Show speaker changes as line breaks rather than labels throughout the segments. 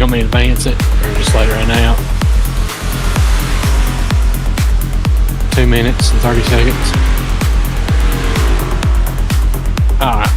want me to advance it or just let it run out? 2 minutes and 30 seconds. Alright.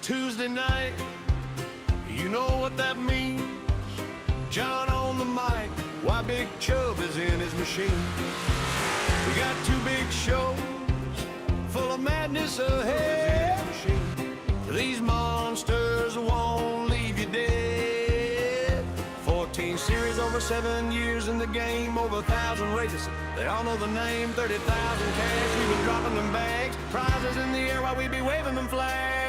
Tuesday night, you know what that means. John on the mic, why Big Chub is in his machine. We got two big shows full of madness ahead. These monsters won't leave you dead. 14 series over 7 years in the game, over 1,000 races. They all know the name, 30,000 cash. We've been dropping them bags, prizes in the air while we be waving them flags.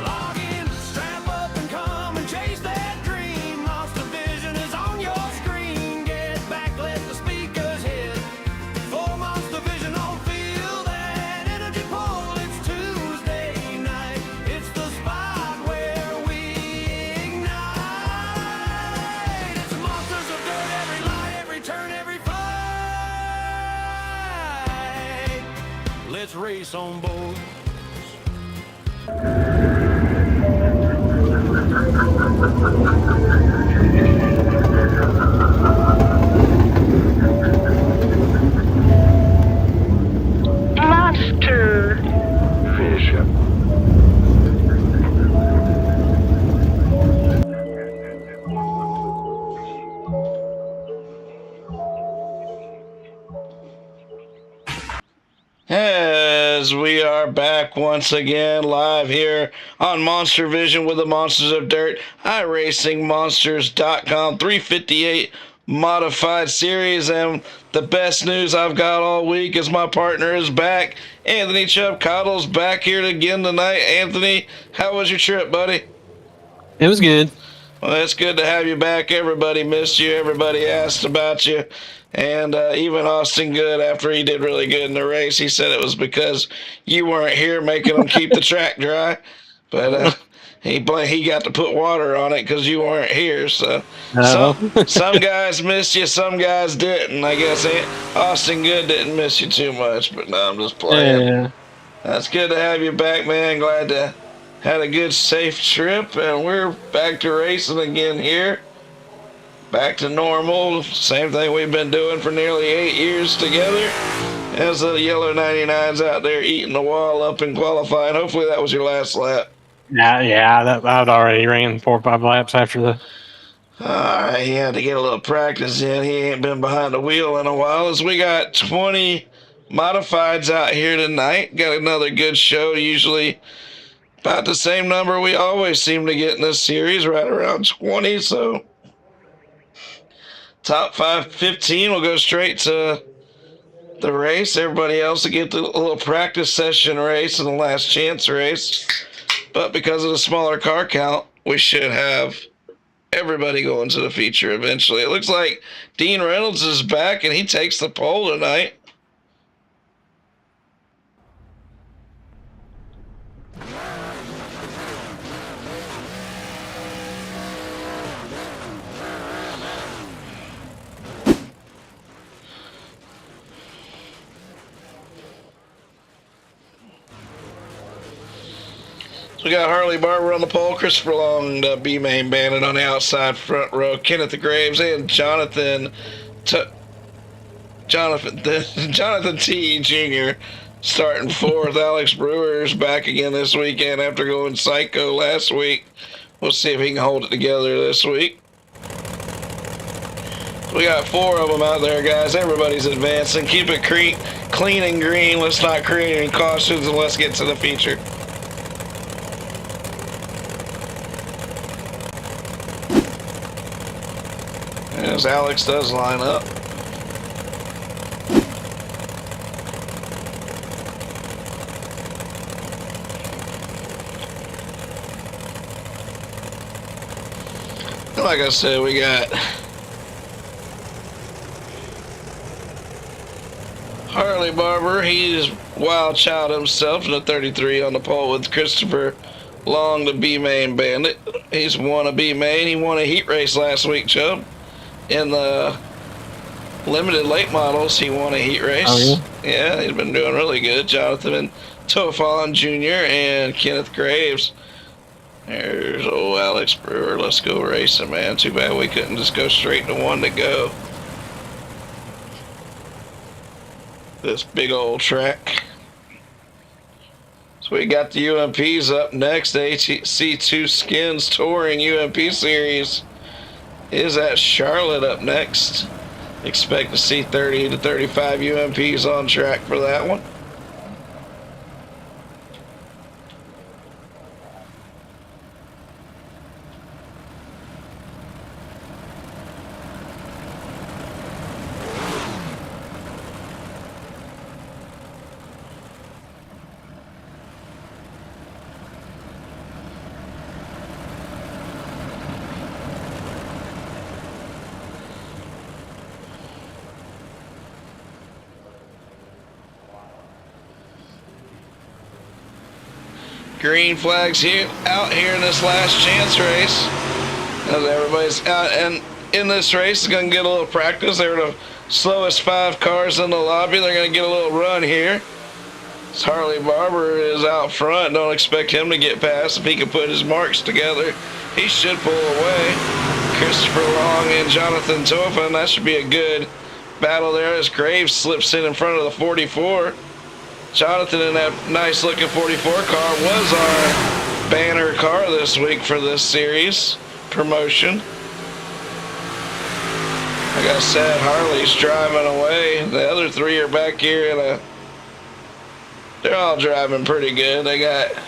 Log in, strap up and come and chase that dream. MonsterVision is on your screen. Get back, let the speakers hit. For MonsterVision on feel that energy pull. It's Tuesday night. It's the spot where we ignite. It's monsters of dirt, every light, every turn, every fight. Let's race on board.
guys, we are back once again live here on MonsterVision with the Monsters of Dirt, iRacingMonsters.com 358 modified series. And the best news I've got all week is my partner is back. Anthony Chubb Cottle's back here again tonight. Anthony, how was your trip, buddy?
It was good.
Well, it's good to have you back. Everybody missed you. Everybody asked about you. And even Austin Good, after he did really good in the race, he said it was because you weren't here making him keep the track dry. But he got to put water on it because you weren't here. So some guys missed you, some guys didn't. I guess Austin Good didn't miss you too much, but no, I'm just playing.
Yeah.
That's good to have you back, man. Glad to had a good, safe trip, and we're back to racing again here. Back to normal. Same thing we've been doing for nearly 8 years together. As the yellow 99's out there eating the wall up in qualifying. Hopefully that was your last lap.
Yeah. I'd already ran 4 or 5 laps after the.
Alright, he had to get a little practice in. He ain't been behind the wheel in a while. As we got 20 modifieds out here tonight. Got another good show. Usually about the same number we always seem to get in this series, right around 20. So top 15 will go straight to the race. Everybody else will get the little practice session race and the last chance race. But because of the smaller car count, we should have everybody going to the feature eventually. It looks like Dean Reynolds is back and he takes the pole tonight. We got Harley Barber on the pole, Christopher Long, the B-Main Bandit on the outside front row, Kenneth Graves, and Jonathan T. Jr. starting fourth. Alex Brewer's back again this weekend after going psycho last week. We'll see if he can hold it together this week. We got 4 of them out there, guys. Everybody's advancing. Keep it clean and green. Let's not create any cautions, and let's get to the feature. As Alex does line up. Like I said, we got Harley Barber. He's Wild Child himself in the 33 on the pole with Christopher Long, the B-Main Bandit. He's won a B-Main. He won a heat race last week, Chubb. In the limited late models, he won a heat race.
Oh,
yeah, he's been doing really good. Jonathan Tofon Jr. and Kenneth Graves. There's old Alex Brewer. Let's go racing, man. Too bad we couldn't just go straight to one to go. This big old track. So we got the UMPs up next. The HC2 Skins Touring UMP Series is at Charlotte up next. Expect to see 30 to 35 UMPs on track for that one. Green flags out here in this last chance race. As everybody's out and in this race is going to get a little practice. They're the slowest 5 cars in the lobby. They're going to get a little run here. As Harley Barber is out front. Don't expect him to get past. If he can put his marks together, he should pull away. Christopher Long and Jonathan Tofan. That should be a good battle there as Graves slips in front of the 44. Jonathan in that nice looking 44 car was our banner car this week for this series promotion. Like I said, Harley's driving away. The other 3 are back here in a They're all driving pretty good. They got a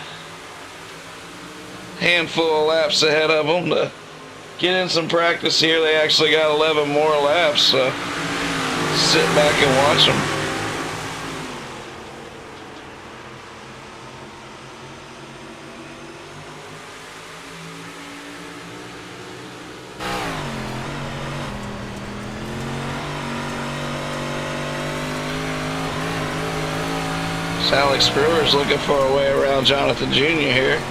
handful of laps ahead of them to get in some practice here. They actually got 11 more laps, so sit back and watch them. Alex Brewer's looking for a way around Jonathan Jr. here.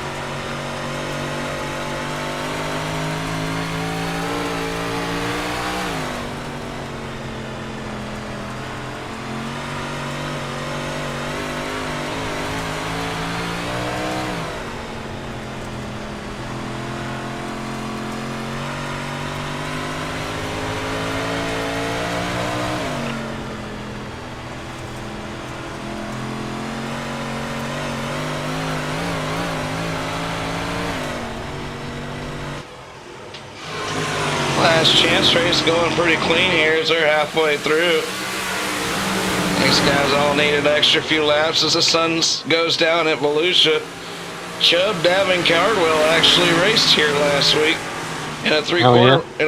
Last chance race going pretty clean here as they're halfway through. These guys all need an extra few laps as the sun goes down at Volusia. Chubb Davin Cardwell actually raced here last week in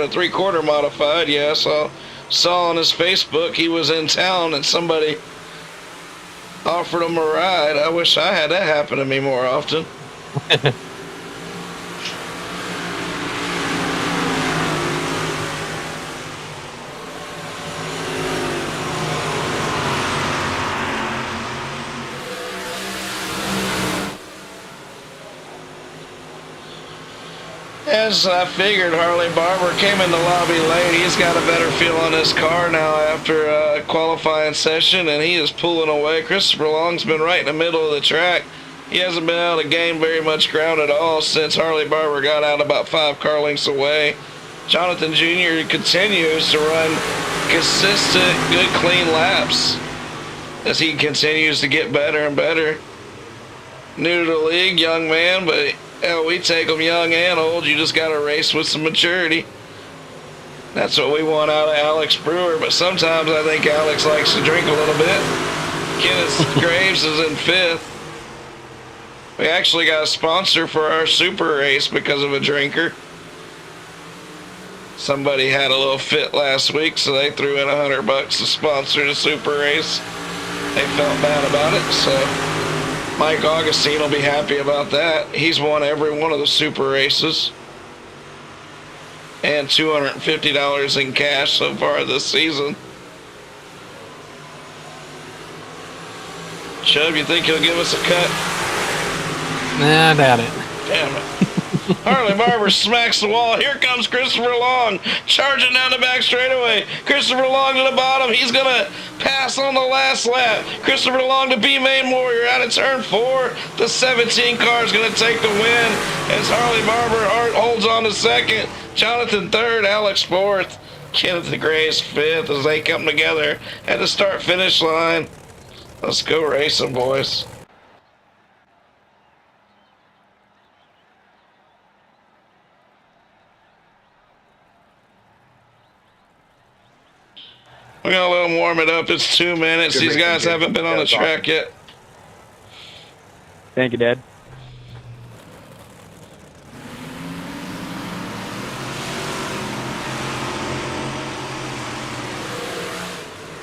a three-quarter modified. Yeah, saw on his Facebook he was in town and somebody offered him a ride. I wish I had that happen to me more often. As I figured, Harley Barber came in the lobby late. He's got a better feel on his car now after a qualifying session, and he is pulling away. Christopher Long's been right in the middle of the track. He hasn't been able to gain very much ground at all since Harley Barber got out about 5 car lengths away. Jonathan Jr. continues to run consistent, good, clean laps as he continues to get better and better. New to the league, young man, but hell, we take them young and old. You just got to race with some maturity. That's what we want out of Alex Brewer, but sometimes I think Alex likes to drink a little bit. Kenneth Graves is in 5th. We actually got a sponsor for our super race because of a drinker. Somebody had a little fit last week, so they threw in $100 to sponsor the super race. They felt bad about it, so Mike Augustine will be happy about that. He's won every one of the super races. And $250 in cash so far this season. Chubb, you think he'll give us a cut?
Nah, I doubt it.
Damn it. Harley Barber smacks the wall. Here comes Christopher Long, charging down the back straightaway. Christopher Long to the bottom. He's going to pass on the last lap. Christopher Long to B-Main Warrior out of turn 4. The 17 car is going to take the win as Harley Barber holds on to 2nd. Jonathan 3rd, Alex 4th. Kenneth Graves 5th as they come together at the start-finish line. Let's go racing, boys. We're going to let them warm it up. It's 2 minutes. These guys haven't been on the track yet.
Thank you, Dad.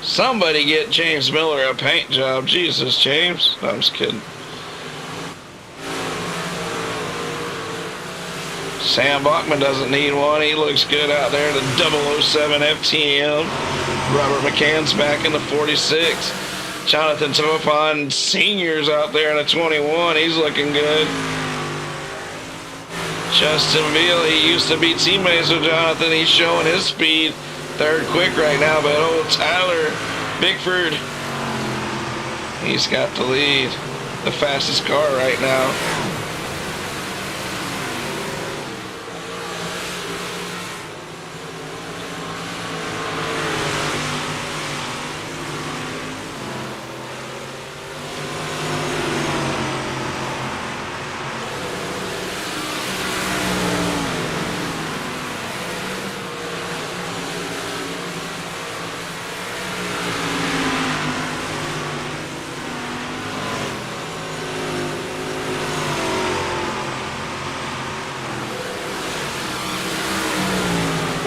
Somebody get James Miller a paint job. Jesus, James. No, I'm just kidding. Sam Bachman doesn't need one. He looks good out there. The 007 FTM. Robert McCann's back in the 46. Jonathan Topon Sr.'s out there in the 21. He's looking good. Justin Veal, he used to be teammates with Jonathan. He's showing his speed. 3rd quick right now, but old Tyler Bickford, he's got the lead. The fastest car right now.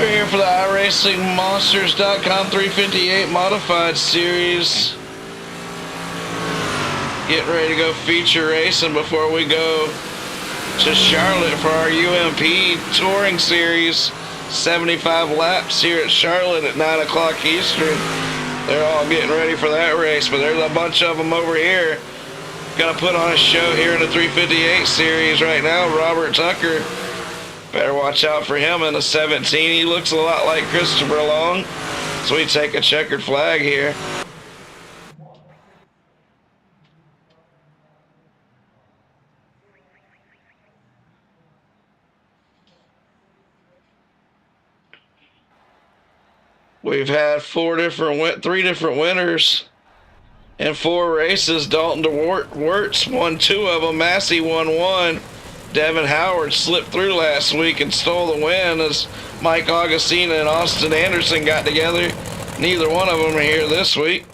We're here for the iRacingMonsters.com 358 Modified Series. Getting ready to go feature racing before we go to Charlotte for our UMP Touring Series. 75 laps here at Charlotte at 9 o'clock Eastern. They're all getting ready for that race, but there's a bunch of them over here. Gonna put on a show here in the 358 series right now. Robert Tucker. Better watch out for him in the 17. He looks a lot like Christopher Long. So we take a checkered flag here. We've had three different winners in 4 races. Dalton DeWertz won 2 of them. Massey won 1. Devin Howard slipped through last week and stole the win as Mike Augustina and Austin Anderson got together. Neither one of them are here this week.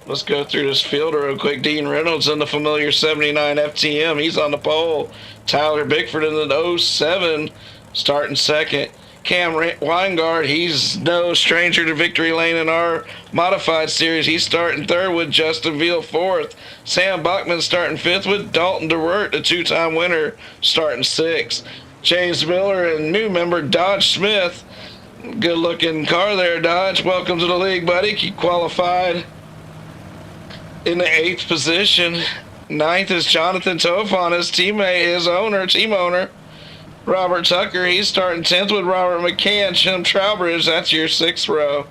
Let's go through this field real quick. Dean Reynolds in the familiar 79 FTM. He's on the pole. Tyler Bickford in the 07 starting second. Cam Weingart, he's no stranger to victory lane in our modified series. He's starting third with Justin Veal fourth. Sam Buckman starting fifth with Dalton DeWert, the 2-time winner, starting sixth. James Miller and new member Dodge Smith. Good looking car there, Dodge. Welcome to the league, buddy. Keep qualified in the 8th position. 9th is Jonathan Tofan, his team owner. Robert Tucker, he's starting 10th with Robert McCann. Jim Trowbridge, that's your 6th row.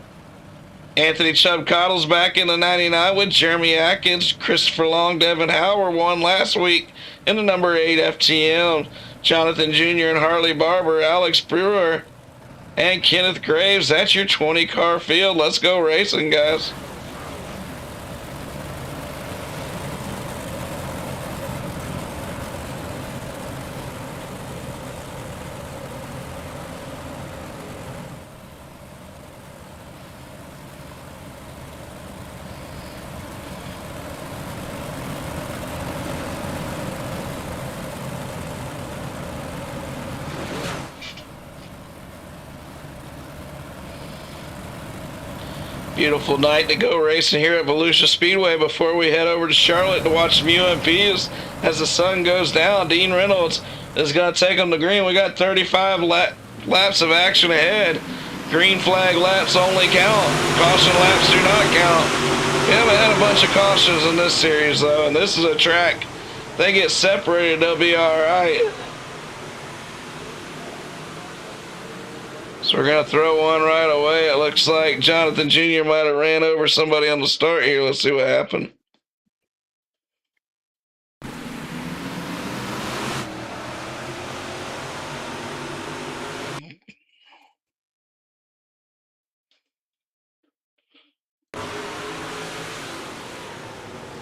Anthony Chubb Cottle's back in the 99 with Jeremy Atkins. Christopher Long, Devin Howard won last week in the number 8 FTM. Jonathan Jr. and Harley Barber, Alex Brewer, and Kenneth Graves. That's your 20-car field. Let's go racing, guys. Beautiful night to go racing here at Volusia Speedway before we head over to Charlotte to watch some UMPs as the sun goes down. Dean Reynolds is going to take them to green. We got 35 laps of action ahead. Green flag laps only count. Caution laps do not count. We haven't had a bunch of cautions in this series, though, and this is a track. They get separated, they'll be all right. So we're going to throw one right away. It looks like Jonathan Jr. might have ran over somebody on the start here. Let's see what happened.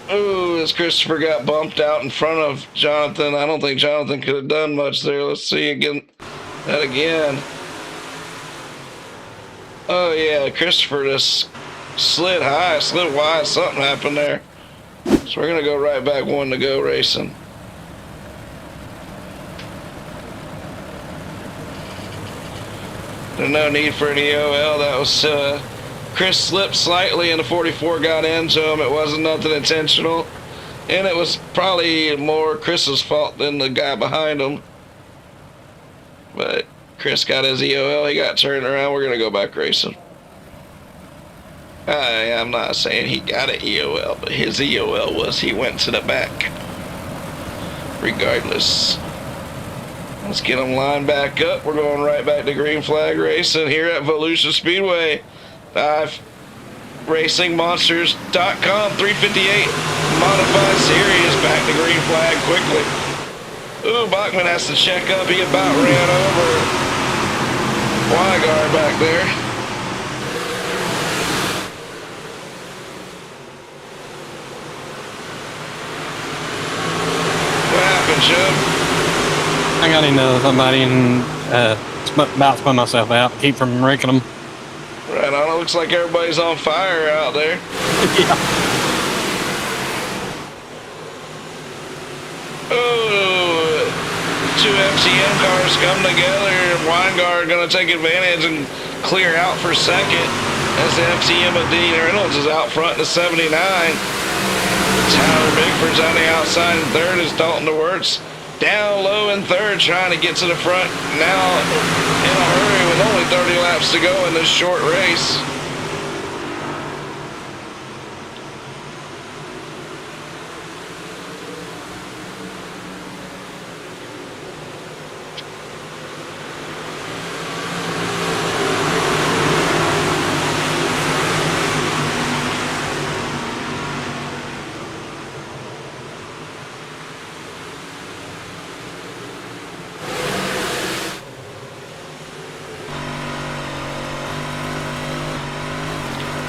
Ooh, as Christopher got bumped out in front of Jonathan. I don't think Jonathan could have done much there. Let's see that again. Oh, yeah, Christopher just slid wide. Something happened there. So we're going to go right back 1 to go racing. There's no need for an EOL. That was Chris slipped slightly and the 44 got into him. It wasn't nothing intentional. And it was probably more Chris's fault than the guy behind him. But Chris got his EOL. He got turned around. We're going to go back racing. I'm not saying he got an EOL, but his EOL was he went to the back. Regardless. Let's get them lined back up. We're going right back to green flag racing here at Volusia Speedway. RacingMonsters.com 358 Modified Series. Back to green flag quickly. Ooh, Bachman has to check up. He about ran over Weingart back there. What happened, Chubb?
I got into somebody and about spun myself out. Keep from wrecking them.
Right on. looks like everybody's on fire out there. Oh, two FCM cars come together, and Weingart going to take advantage and clear out for second as the FCM of Dean Reynolds is out front in the 79. Tyler Bigford's on the outside in third as Dalton DeWertz down low in third, trying to get to the front now in a hurry with only 30 laps to go in this short race.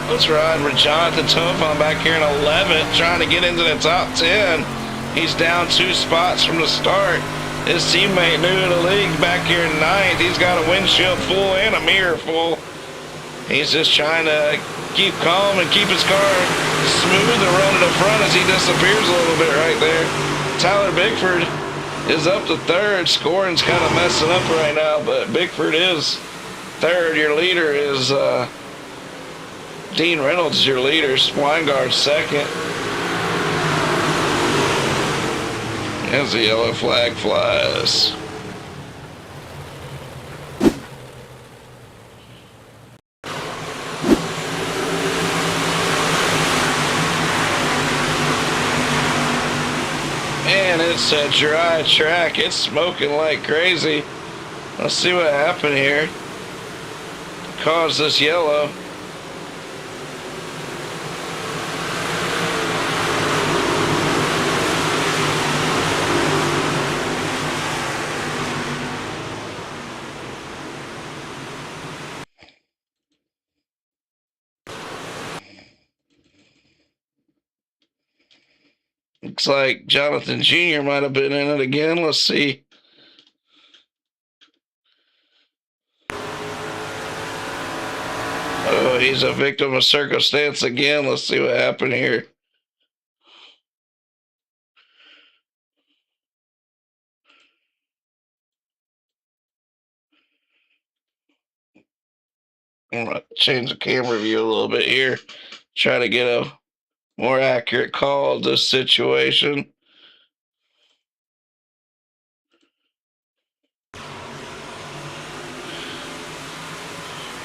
Let's ride with Jonathan Tofon back here in 11th, trying to get into the top 10. He's down 2 spots from the start. His teammate, new to the league, back here in 9th. He's got a windshield full and a mirror full. He's just trying to keep calm and keep his car smooth and run to the front as he disappears a little bit right there. Tyler Bigford is up to 3rd. Scoring's kind of messing up right now, but Bigford is 3rd. Your leader is... Dean Reynolds is your leader. Weingart 2nd. As the yellow flag flies. Man, it's a dry track. It's smoking like crazy. Let's see what happened here. Caused this yellow. Looks like Jonathan Jr. might have been in it again. Let's see. Oh, he's a victim of circumstance again. Let's see what happened here. I'm going to change the camera view a little bit here. Try to get a more accurate call of this situation.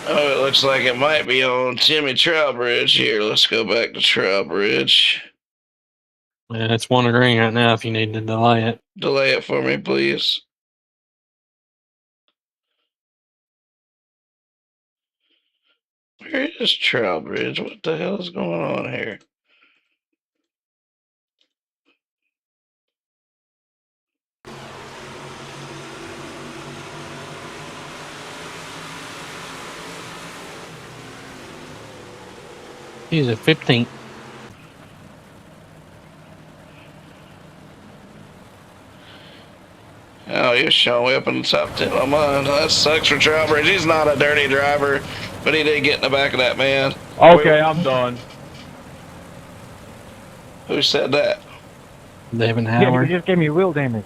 Oh, it looks like it might be on Timmy Trowbridge here. Let's go back to Trowbridge.
Yeah, it's 1 green right now if you need to delay it.
Delay it for me, please. Where is Trowbridge? What the hell is going on here?
He's at 15th.
Oh, he's showing way up in the top 10 on mine. That sucks for Trowbridge. He's not a dirty driver, but he did get in the back of that man.
Okay, I'm done.
Who said that?
David
Yeah,
Howard.
you just gave me wheel damage.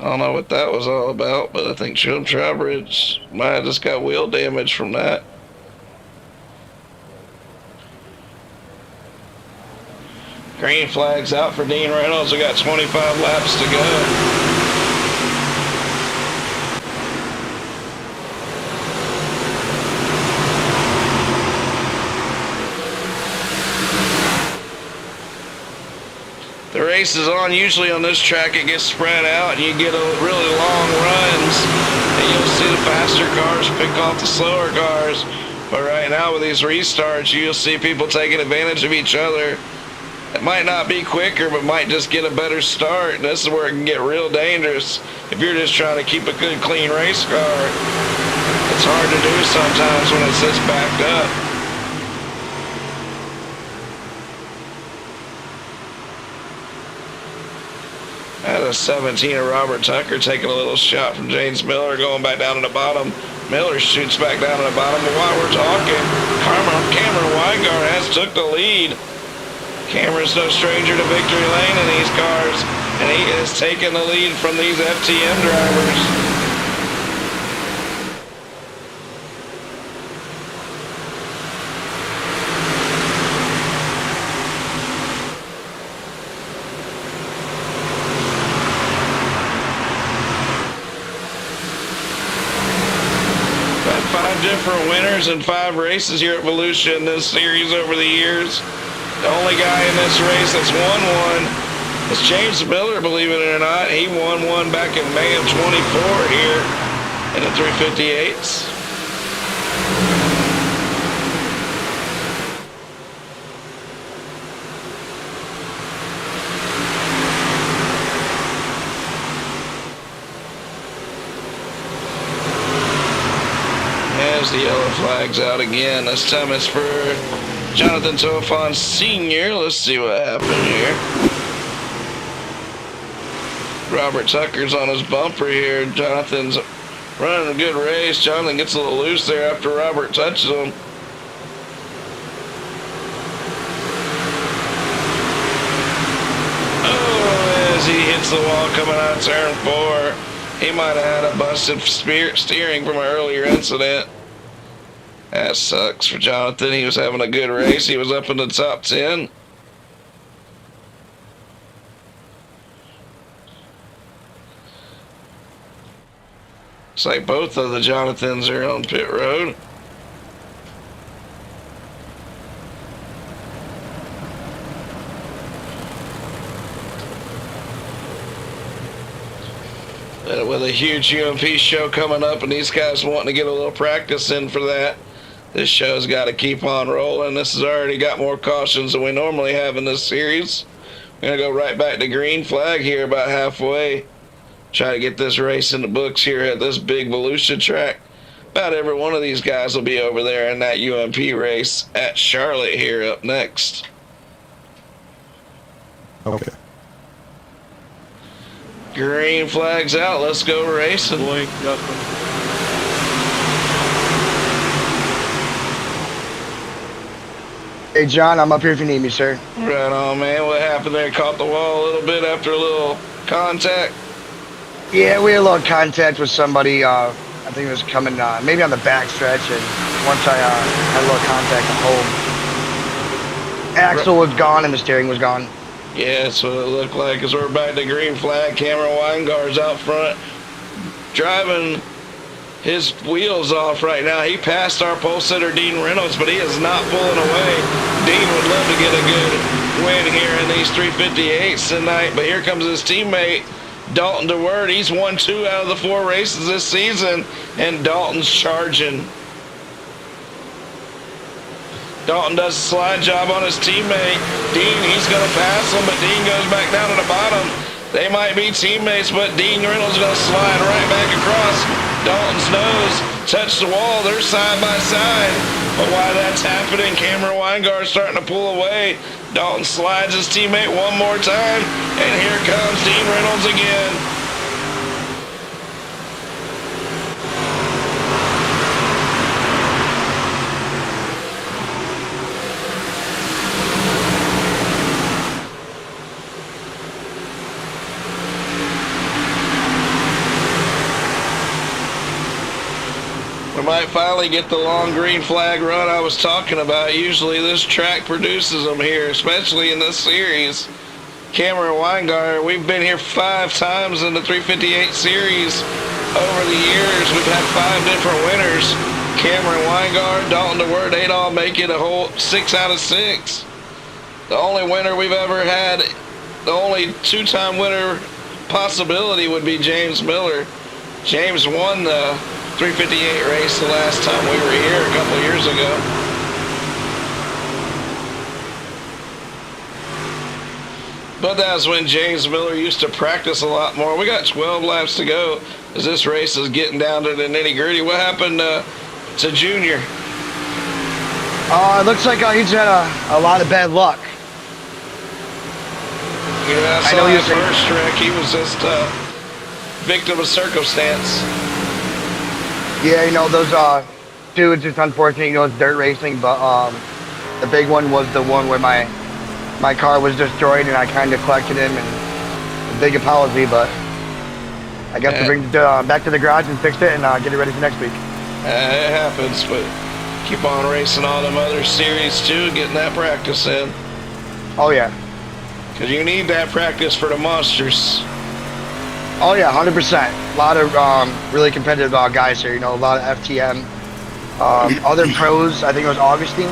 I don't know what that was all about, but I think Jim Trowbridge might have just got wheel damage from that. Green flag's out for Dean Reynolds. We got 25 laps to go. The race is on. Usually on this track it gets spread out and you get a really long runs and you'll see the faster cars pick off the slower cars. But right now with these restarts, you'll see people taking advantage of each other. It might not be quicker, but might just get a better start. And this is where it can get real dangerous if you're just trying to keep a good, clean race car. It's hard to do sometimes when it sits backed up. At a 17 of Robert Tucker taking a little shot from James Miller, going back down to the bottom. Miller shoots back down to the bottom. But while we're talking, Cameron Weingart has took the lead. Cameron's no stranger to victory lane in these cars, and he is taking the lead from these FTM drivers. Different winners in 5 races here at Volusia in this series over the years. The only guy in this race that's won one is James Miller, believe it or not. He won one back in May of 24 here in the 358s. The yellow flag's out again. This time it's for Jonathan Tofon Sr. Let's see what happened here. Robert Tucker's on his bumper here. Jonathan's running a good race. Jonathan gets a little loose there after Robert touches him. Oh, as he hits the wall coming out of turn 4. He might have had a busted steering from an earlier incident. That sucks for Jonathan. He was having a good race. He was up in the top 10. Looks like both of the Jonathans are on pit road. With a huge UMP show coming up and these guys wanting to get a little practice in for that, this show's got to keep on rolling. This has already got more cautions than we normally have in this series. We're going to go right back to green flag here about halfway. Try to get this race in the books here at this big Volusia track. About every one of these guys will be over there in that UMP race at Charlotte here up next.
Okay.
Green flag's out. Let's go racing.
Blink, Justin.
Hey, John, I'm up here if you need me, sir.
Right on, man. What happened there? Caught the wall a little bit after a little contact?
Yeah, we had a little contact with somebody. I think it was coming maybe on the back stretch, and once I had a little contact at home, axle was gone and the steering was gone.
Yeah, that's what it looked like. As we're back to green flag, Cameron Weingart's out front, driving his wheels off right now. He passed our pole sitter, Dean Reynolds, but he is not pulling away. Dean would love to get a good win here in these 358s tonight, but here comes his teammate, Dalton DeWord. He's won 2 out of the 4 races this season, and Dalton's charging. Dalton does a slide job on his teammate. Dean, he's going to pass him, but Dean goes back down to the bottom. They might be teammates, but Dean Reynolds is going to slide right back across. Dalton's nose touched the wall. They're side by side. But while that's happening, Cameron Weingart's starting to pull away. Dalton slides his teammate one more time, and here comes Dean Reynolds again. We might finally get the long green flag run I was talking about. Usually this track produces them here, especially in this series. Cameron Weingart, we've been here 5 times in the 358 series over the years. We've had 5 different winners. Cameron Weingart, Dalton DeWord, they'd all make it a whole 6 out of 6. The only winner we've ever had, the only 2-time winner possibility would be James Miller. James won the 358 race the last time we were here a couple of years ago. But that was when James Miller used to practice a lot more. We got 12 laps to go as this race is getting down to the nitty gritty. What happened to Junior?
It looks like he's had a lot of bad luck.
Yeah, I
I know
saw
he
his
was
first wreck. He was just victim of circumstance.
Yeah, those two. It's just unfortunate, it's dirt racing, but the big one was the one where my car was destroyed, and I kind of collected him, and a big apology, but I guess to bring it back to the garage and fix it and get it ready for next week.
It happens, but keep on racing all them other series too, getting that practice in.
Oh yeah.
Because you need that practice for the monsters.
Oh yeah, 100%. A lot of really competitive guys here. A lot of FTM. Other pros. I think it was Augustine.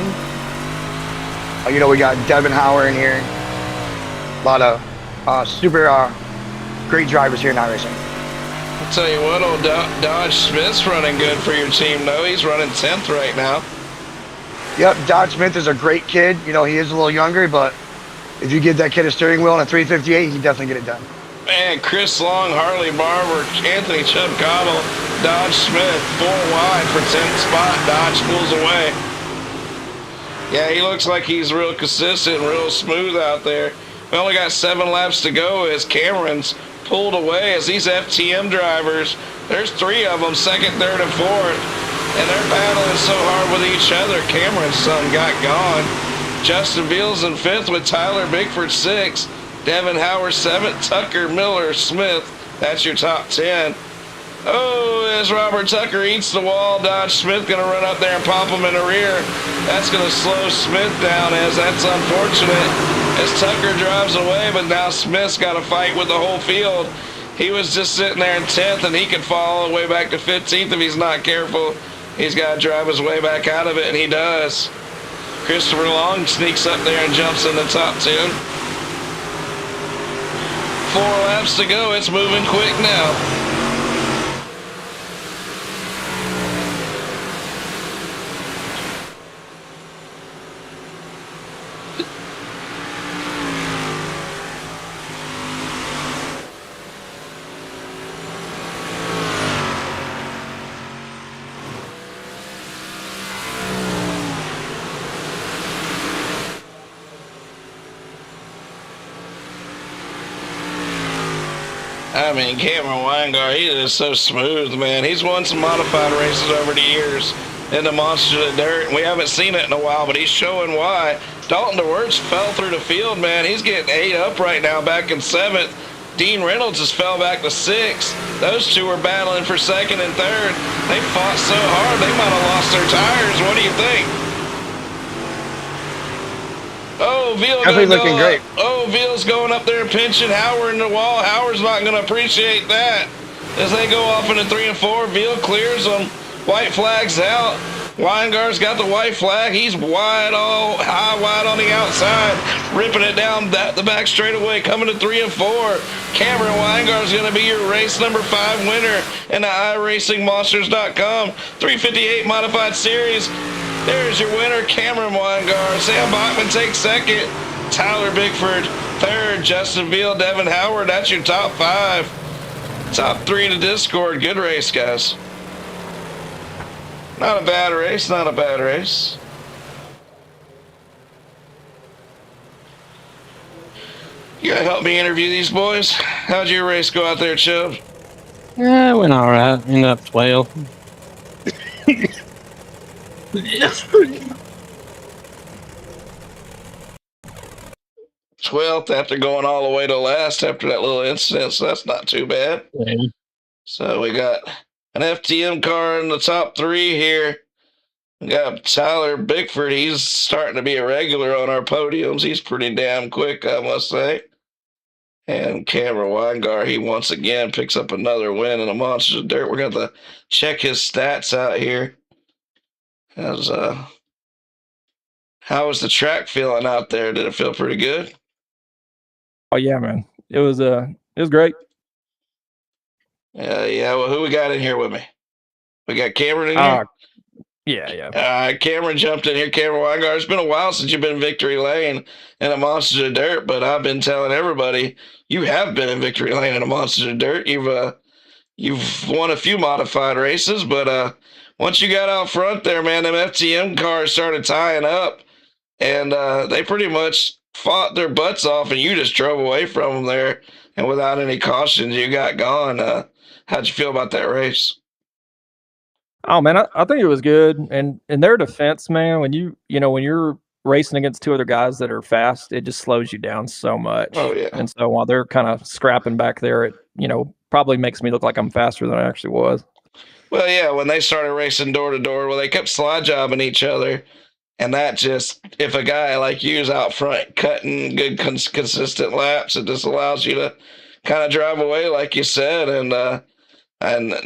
We got Devin Hauer in here. A lot of super great drivers here in iRacing.
I'll tell you what, old Dodge Smith's running good for your team, though. He's running 10th right now.
Yep, Dodge Smith is a great kid. He is a little younger, but if you give that kid a steering wheel and a 358, he definitely get it done.
Man, Chris Long, Harley Barber, Anthony Chubb Cottle, Dodge Smith, 4 wide for 10th spot. Dodge pulls away. Yeah, he looks like he's real consistent, real smooth out there. We only got 7 laps to go as Cameron's pulled away as these FTM drivers, there's 3 of them, 2nd, 3rd, and 4th, and they're battling so hard with each other. Cameron's son got gone. Justin Beals in 5th with Tyler Bigford 6th. Devin Howard 7th, Tucker Miller Smith. That's your top 10. Oh, as Robert Tucker eats the wall, Dodge Smith going to run up there and pop him in the rear. That's going to slow Smith down, as that's unfortunate as Tucker drives away, but now Smith's got to fight with the whole field. He was just sitting there in 10th, and he could fall all the way back to 15th if he's not careful. He's got to drive his way back out of it, and he does. Christopher Long sneaks up there and jumps in the top 10. 4 laps to go. It's moving quick now. I mean, Cameron Weingart, he is so smooth, man. He's won some modified races over the years in the Monsters of Dirt, and we haven't seen it in a while, but he's showing why. Dalton DeWertz fell through the field, man. He's getting 8 up right now, back in 7th. Dean Reynolds just fell back to 6th. Those two were battling for 2nd and 3rd. They fought so hard, they might have lost their tires. What do you think? Oh, Veal
looking great.
Oh, Veal's going up there and pinching Howard in the wall. Howard's not going to appreciate that. As they go off into 3 and 4, Veal clears them. White flag's out. Weingart's got the white flag. He's wide on the outside, ripping it down the back straightaway, coming to 3 and 4. Cameron Weingart's going to be your race number 5 winner in the iRacingMonsters.com 358 Modified Series. There's your winner, Cameron Weingart. Sam Bachman takes 2nd. Tyler Bigford 3rd. Justin Veal, Devin Howard. That's your top 5. Top 3 to Discord. Good race, guys. Not a bad race. Not a bad race. You gotta help me interview these boys. How'd your race go out there, Chubb?
Yeah, it went all right. Ended up 12.
12th after going all the way to last after that little incident, so that's not too bad.
Yeah.
So we got an FTM car in the top 3 here. We got Tyler Bigford. He's starting to be a regular on our podiums. He's pretty damn quick, I must say. And Cameron Weingart, he once again picks up another win in the Monsters of Dirt. We're going to check his stats out here. How was the track feeling out there? Did it feel pretty good?
Oh yeah, man. It was great.
Yeah. Well, who we got in here with me? We got Cameron in here.
Yeah.
Cameron jumped in here. Cameron Weingart. It's been a while since you've been in Victory Lane in a Monsters of Dirt, but I've been telling everybody you have been in Victory Lane in a Monsters of Dirt. You've won a few modified races, but once you got out front there, man, them FTM cars started tying up, and they pretty much fought their butts off, and you just drove away from them there, and without any cautions, you got gone. How'd you feel about that race?
Oh man, I think it was good. And in their defense, man, when when you're racing against two other guys that are fast, it just slows you down so much.
Oh yeah.
And so while they're kind of scrapping back there, it probably makes me look like I'm faster than I actually was.
Well, yeah, when they started racing door to door, well, they kept slide jobbing each other. And that just, if a guy like you is out front cutting good, consistent laps, it just allows you to kind of drive away, like you said. And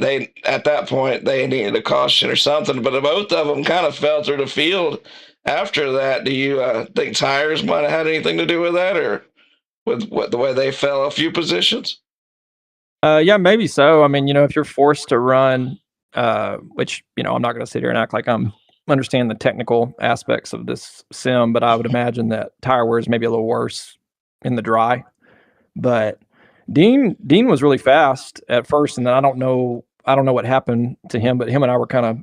they, at that point, they needed a caution or something. But both of them kind of fell through the field after that. Do you think tires might have had anything to do with that, or with the way they fell a few positions?
Yeah, maybe so. I mean, if you're forced to run, which I'm not going to sit here and act like I'm understand the technical aspects of this sim, but I would imagine that tire wear is maybe a little worse in the dry. But Dean was really fast at first, and then I don't know what happened to him, but him and I were kind of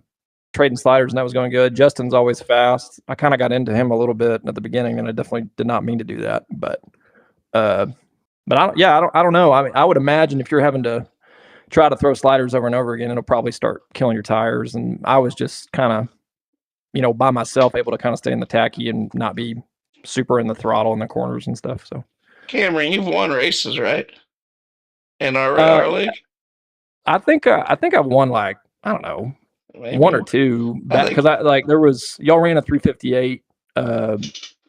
trading sliders, and that was going good. Justin's always fast. I kind of got into him a little bit at the beginning, and I definitely did not mean to do that. But I don't know. I mean, I would imagine if you're having to try to throw sliders over and over again, it'll probably start killing your tires. And I was just kind of, by myself, able to kind of stay in the tacky and not be super in the throttle in the corners and stuff. So,
Cameron, you've won races, right? In our league?
I think I've won like, I don't know,
Maybe.
one or two, because there was, y'all ran a 358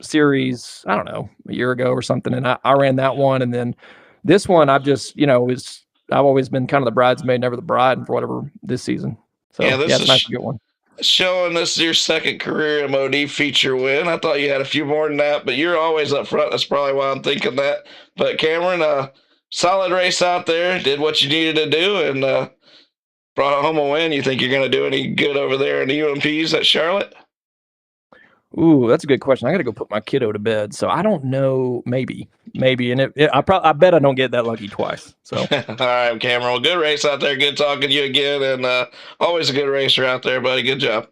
series, I don't know, a year ago or something, and I ran that one, and then this one I've just I've always been kind of the bridesmaid, never the bride, for whatever this season. So yeah, it's nice to get one.
Showing this is your second career MOD feature win. I thought you had a few more than that, but you're always up front. That's probably why I'm thinking that. But Cameron, solid race out there. Did what you needed to do, and brought home a win. You think you're going to do any good over there in the UMPs at Charlotte?
Ooh, that's a good question. I got to go put my kiddo to bed, so I don't know. Maybe, and I bet I don't get that lucky twice. So,
all right, Cameron. Well, good race out there. Good talking to you again, and always a good racer out there, buddy. Good job.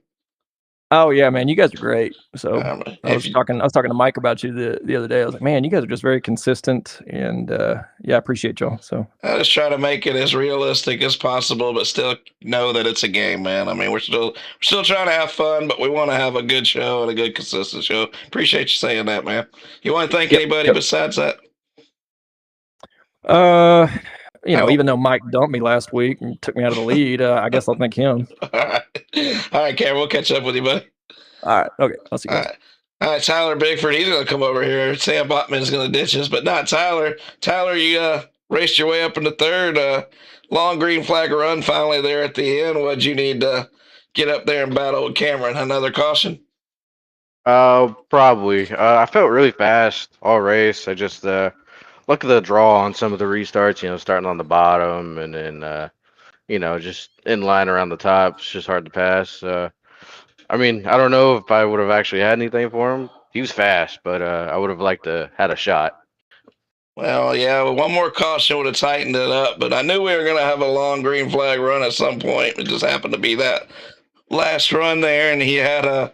Oh yeah, man, you guys are great. So I was talking to Mike about you the other day. I was like, man, you guys are just very consistent, and I appreciate y'all. So
I just try to make it as realistic as possible, but still know that it's a game, man. I mean, we're still trying to have fun, but we want to have a good show and a good consistent show. Appreciate you saying that, man. You want to thank anybody besides that?
Even though Mike dumped me last week and took me out of the lead, I guess I'll thank him.
All right, Cameron, we'll catch up with you, buddy.
All right, okay, I'll see you.
All right, Tyler Bigford, he's going to come over here. Sam Botman's going to ditch us, but not Tyler. Tyler, you raced your way up into third. Long green flag run finally there at the end. What'd you need to get up there and battle with Cameron? Another caution?
Probably. I felt really fast all race. I just look at the draw on some of the restarts, starting on the bottom and then, just in line around the top. It's just hard to pass. I mean, I don't know if I would have actually had anything for him. He was fast, but I would have liked to had a shot.
Well, yeah, one more caution would have tightened it up, but I knew we were going to have a long green flag run at some point. It just happened to be that last run there, and he had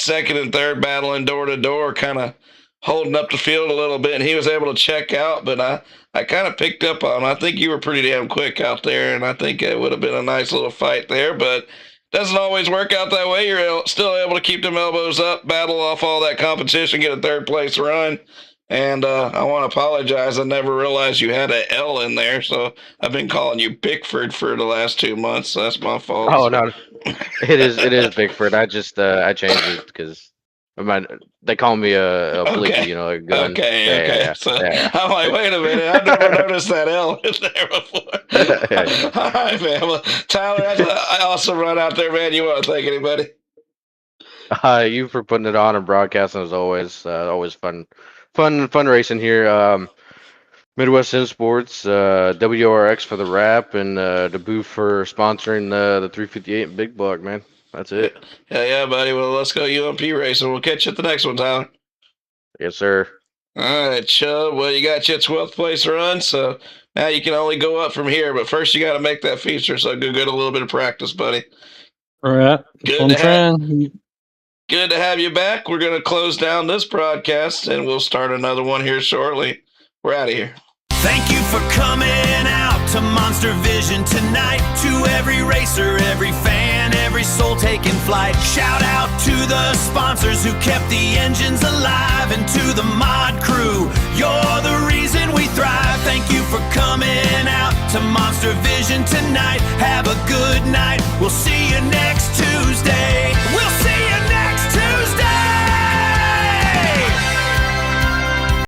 second and third battling door to door, kind of holding up the field a little bit, and he was able to check out, but I kind of picked up on him. I think you were pretty damn quick out there, and I think it would have been a nice little fight there, but doesn't always work out that way. You're still able to keep them elbows up, battle off all that competition, get a third place run. And I want to apologize. I never realized you had an L in there, so I've been calling you Bickford for the last 2 months. So that's my fault.
Oh no, it is Bickford. I just I changed it because they call me a blicky, a gun.
Okay.
Yeah.
So I'm like, wait a minute, I've never noticed that L in there before. All right, man. Well, Tyler, I also run out there, man. You want to thank anybody?
You for putting it on and broadcasting as always. Always fun racing here. Midwest Sim Sports, WRX for the wrap, and the booth for sponsoring the 358 and Big Buck, man. That's it.
Yeah, buddy. Well, let's go UMP racing. We'll catch you at the next one, Tyler.
Yes, sir.
All right, Chubb. Well, you got your 12th place run, so now you can only go up from here. But first, you got to make that feature, so go get a little bit of practice, buddy.
All right.
Good good to have you back. We're going to close down this broadcast, and we'll start another one here shortly. We're out of here.
Thank you for coming out to MonsterVision tonight. To every racer, every fan, every soul taking flight. Shout out to the sponsors who kept the engines alive, and to the mod crew, you're the reason we thrive. Thank you for coming out to MonsterVision tonight. Have a good night. We'll see you next Tuesday.